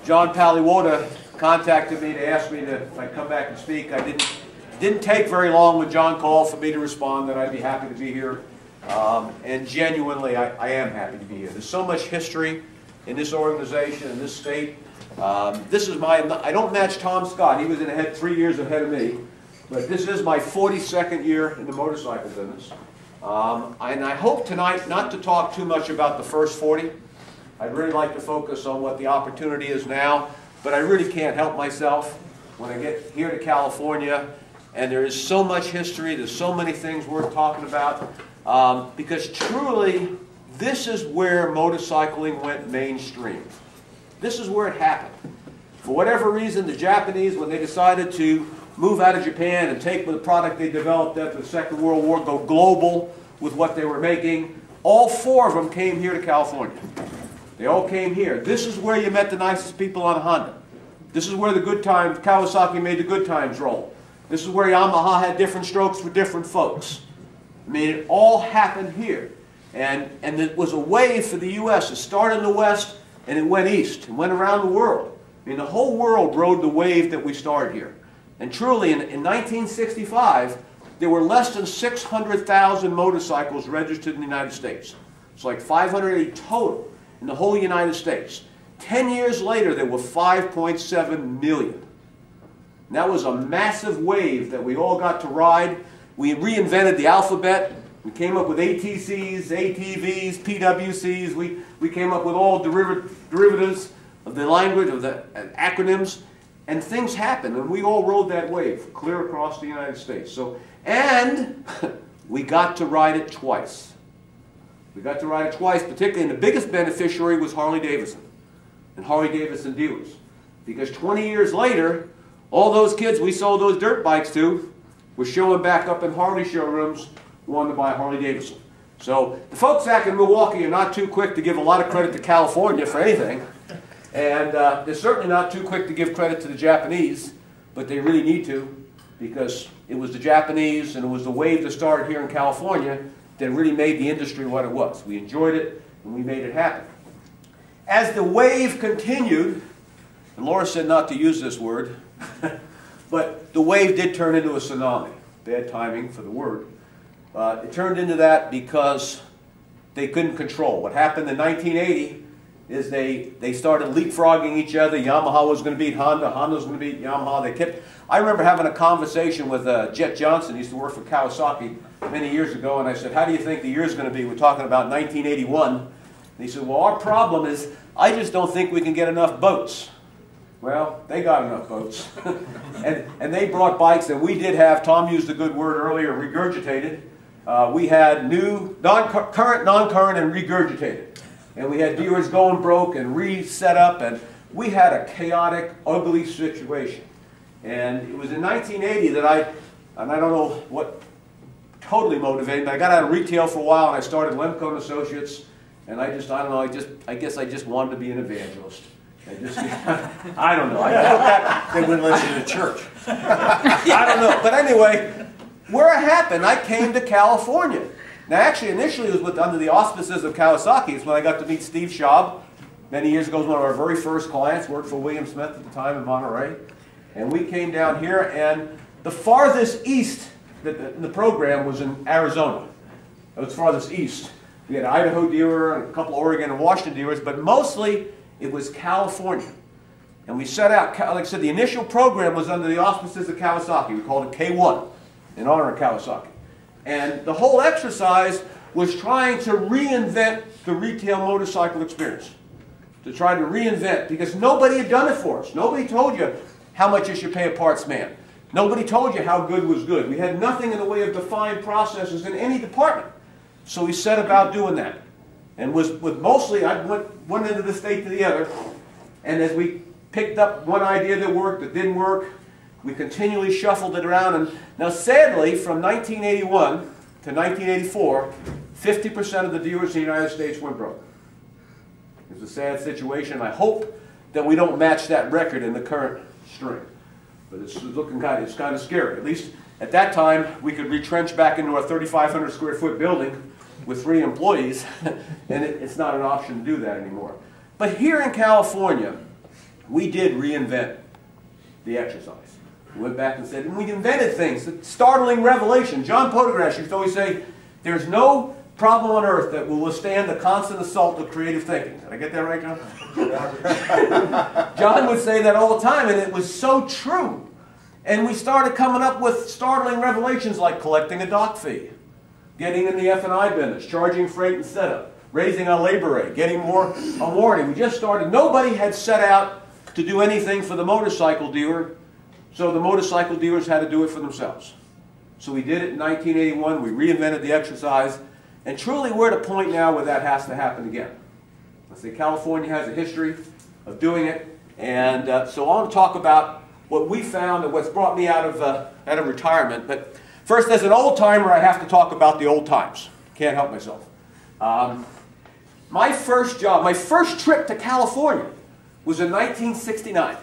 John Paliwota contacted me to ask me if I'd come back and speak. I didn't take very long when John called for me to respond that I'd be happy to be here. And genuinely, I am happy to be here. There's so much history in this organization, in this state. This is I don't match Tom Scott. He was 3 years ahead of me. But this is my 42nd year in the motorcycle business. And I hope tonight not to talk too much about the first 40. I'd really like to focus on what the opportunity is now, but I really can't help myself when I get here to California, and there is so much history, there's so many things worth talking about, because truly, this is where motorcycling went mainstream. This is where it happened. For whatever reason, the Japanese, when they decided to move out of Japan and take the product they developed after the Second World War, go global with what they were making, all four of them came here to California. They all came here. This is where you met the nicest people on Honda. This is where the good times, Kawasaki made the good times roll. This is where Yamaha had different strokes for different folks. I mean, it all happened here. And it was a wave for the U.S. It started in the West and it went east. It went around the world. I mean, the whole world rode the wave that we started here. And truly, in 1965, there were less than 600,000 motorcycles registered in the United States. It's like 580 total in the whole United States. 10 years later, there were 5.7 million. And that was a massive wave that we all got to ride. We reinvented the alphabet. We came up with ATCs, ATVs, PWCs. We came up with all derivatives of the language, of the acronyms. And things happened, and we all rode that wave clear across the United States. And we got to ride it twice. We got to ride it twice, particularly, and the biggest beneficiary was Harley-Davidson and Harley-Davidson dealers. Because 20 years later, all those kids we sold those dirt bikes to were showing back up in Harley showrooms wanting to buy Harley-Davidson. So the folks back in Milwaukee are not too quick to give a lot of credit to California for anything. And they're certainly not too quick to give credit to the Japanese, but they really need to, because it was the Japanese and it was the wave that started here in California that really made the industry what it was. We enjoyed it and we made it happen. As the wave continued, and Laura said not to use this word, but the wave did turn into a tsunami. Bad timing for the word. It turned into that because they couldn't control. What happened in 1980 is they started leapfrogging each other. Yamaha was going to beat Honda. Honda was going to beat Yamaha. I remember having a conversation with Jet Johnson. He used to work for Kawasaki many years ago, and I said, how do you think the year's going to be? We're talking about 1981. And he said, well, our problem is I just don't think we can get enough boats. Well, they got enough boats. and they brought bikes, and we did have, Tom used a good word earlier, regurgitated. We had new, current, non-current, and regurgitated. And we had dealers going broke and reset up, and we had a chaotic, ugly situation. And it was in 1980 that and I don't know what totally motivated me, I got out of retail for a while and I started Lemco and Associates, and I guess I just wanted to be an evangelist. I don't know. They wouldn't let you to church. I don't know. But anyway, where it happened, I came to California. Now, actually, initially it was under the auspices of Kawasaki. It's when I got to meet Steve Schaub. Many years ago, he was one of our very first clients, worked for William Smith at the time in Monterey. And we came down here, and the farthest east in the program was in Arizona. It was farthest east. We had an Idaho dealer, and a couple of Oregon and Washington dealers, but mostly it was California. And we set out, like I said, the initial program was under the auspices of Kawasaki. We called it K1, in honor of Kawasaki. And the whole exercise was trying to reinvent the retail motorcycle experience. To try to reinvent, because nobody had done it for us. Nobody told you how much you should pay a parts man. Nobody told you how good was good. We had nothing in the way of defined processes in any department. So we set about doing that. And with mostly, I went one end of the state to the other. And as we picked up one idea that worked, that didn't work, we continually shuffled it around. And now, sadly, from 1981 to 1984, 50% of the dealers in the United States went broke. It's a sad situation. I hope that we don't match that record in the current string. But it's looking kind of scary. At least at that time, we could retrench back into a 3,500 square foot building with 3 employees, and it's not an option to do that anymore. But here in California, we did reinvent the exercise. We went back and said, and we invented things, startling revelation. John Podegrash used to always say, there's no problem on earth that will withstand the constant assault of creative thinking. Did I get that right, John? John would say that all the time, and it was so true. And we started coming up with startling revelations like collecting a dock fee, getting in the F&I business, charging freight and setup, raising our labor rate, getting more on warranty. We just started. Nobody had set out to do anything for the motorcycle dealer, so the motorcycle dealers had to do it for themselves. So we did it in 1981. We reinvented the exercise. And truly, we're at a point now where that has to happen again. I say California has a history of doing it. And so I want to talk about what we found and what's brought me out of retirement. But first, as an old-timer, I have to talk about the old times. Can't help myself. My first job, my first trip to California was in 1969.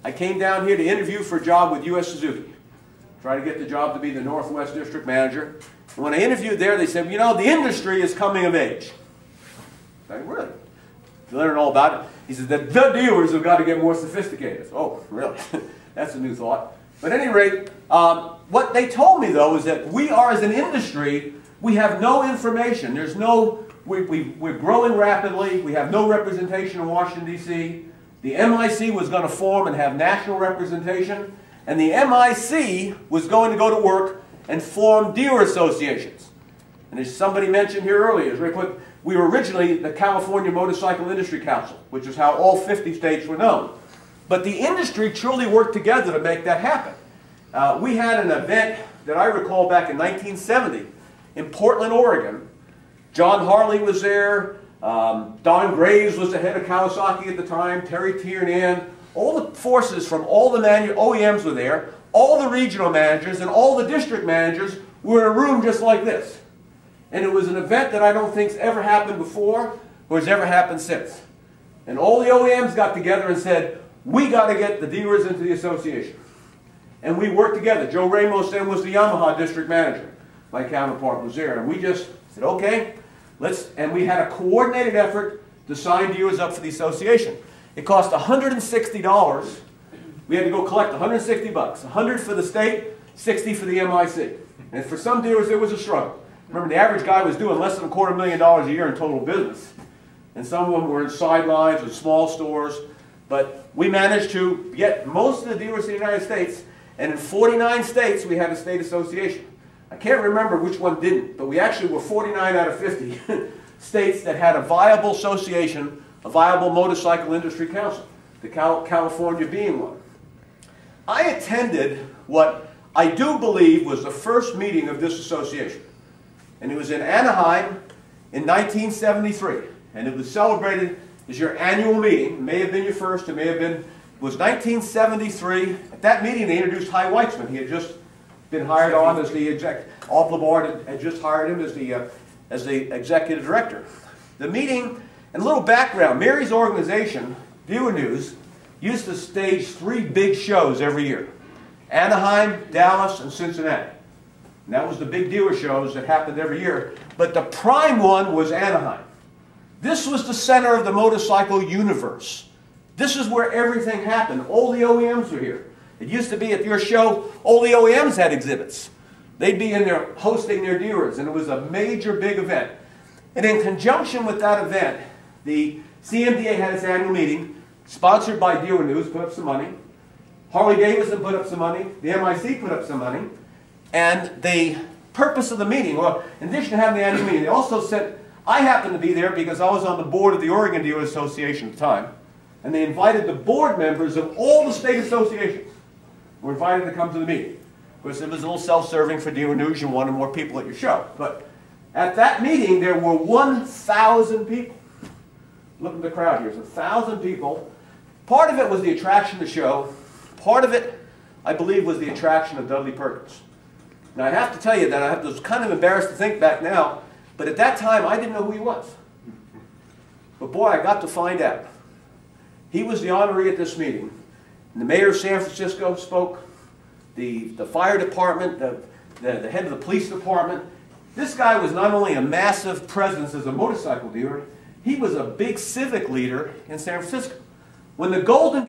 I came down here to interview for a job with U.S. Suzuki. Try to get the job to be the Northwest District Manager. And when I interviewed there, they said, you know, the industry is coming of age. I said, really? You learn all about it. He said, the dealers have got to get more sophisticated. Oh, really? That's a new thought. But at any rate, what they told me, though, is that we are, as an industry, we have no information. There's no, we're growing rapidly. We have no representation in Washington, D.C. The MIC was going to form and have national representation. And the MIC was going to go to work and form dealer associations. And as somebody mentioned here earlier, we were originally the California Motorcycle Industry Council, which is how all 50 states were known. But the industry truly worked together to make that happen. We had an event that I recall back in 1970 in Portland, Oregon. John Harley was there. Don Graves was the head of Kawasaki at the time. Terry Tiernan. All the forces from all the OEMs were there. All the regional managers and all the district managers were in a room just like this. And it was an event that I don't think's ever happened before or has ever happened since. And all the OEMs got together and said, we got to get the dealers into the association. And we worked together. Joe Ramos then was the Yamaha district manager. My counterpart was there. And we just said, okay, and we had a coordinated effort to sign dealers up for the association. It cost $160. We had to go collect 160 bucks. 100 for the state, 60 for the MIC. And for some dealers, it was a struggle. Remember, the average guy was doing less than $250,000 a year in total business. And some of them were in sidelines or small stores. But we managed to get most of the dealers in the United States. And in 49 states, we had a state association. I can't remember which one didn't, but we actually were 49 out of 50 states that had a viable association, a viable motorcycle industry council, the California being one. I attended what I do believe was the first meeting of this association. And it was in Anaheim in 1973. And it was celebrated as your annual meeting. It may have been your first, it may have been, it was 1973. At that meeting they introduced Hy Weitzman. He had just been hired on as the Board had just hired him as the executive director. The meeting, and a little background, Mary's organization, Dealer News, used to stage 3 big shows every year. Anaheim, Dallas, and Cincinnati. And that was the big dealer shows that happened every year. But the prime one was Anaheim. This was the center of the motorcycle universe. This is where everything happened. All the OEMs were here. It used to be at your show, all the OEMs had exhibits. They'd be in there hosting their dealers, and it was a major big event. And in conjunction with that event, the CMDA had its annual meeting, sponsored by Dealer News, put up some money. Harley Davidson put up some money. The MIC put up some money. And the purpose of the meeting, well, in addition to having the annual meeting, they also sent, I happened to be there because I was on the board of the Oregon Dealers Association at the time, and they invited the board members of all the state associations were invited to come to the meeting. Of course, it was a little self-serving for Dealer News. You wanted more people at your show. But at that meeting, there were 1,000 people. Look at the crowd here. It's 1,000 people. Part of it was the attraction of the show. Part of it, I believe, was the attraction of Dudley Perkins. Now, I have to tell you that I was kind of embarrassed to think back now, but at that time, I didn't know who he was. But boy, I got to find out. He was the honoree at this meeting. And the mayor of San Francisco spoke, the fire department, the head of the police department. This guy was not only a massive presence as a motorcycle dealer, he was a big civic leader in San Francisco. When the Golden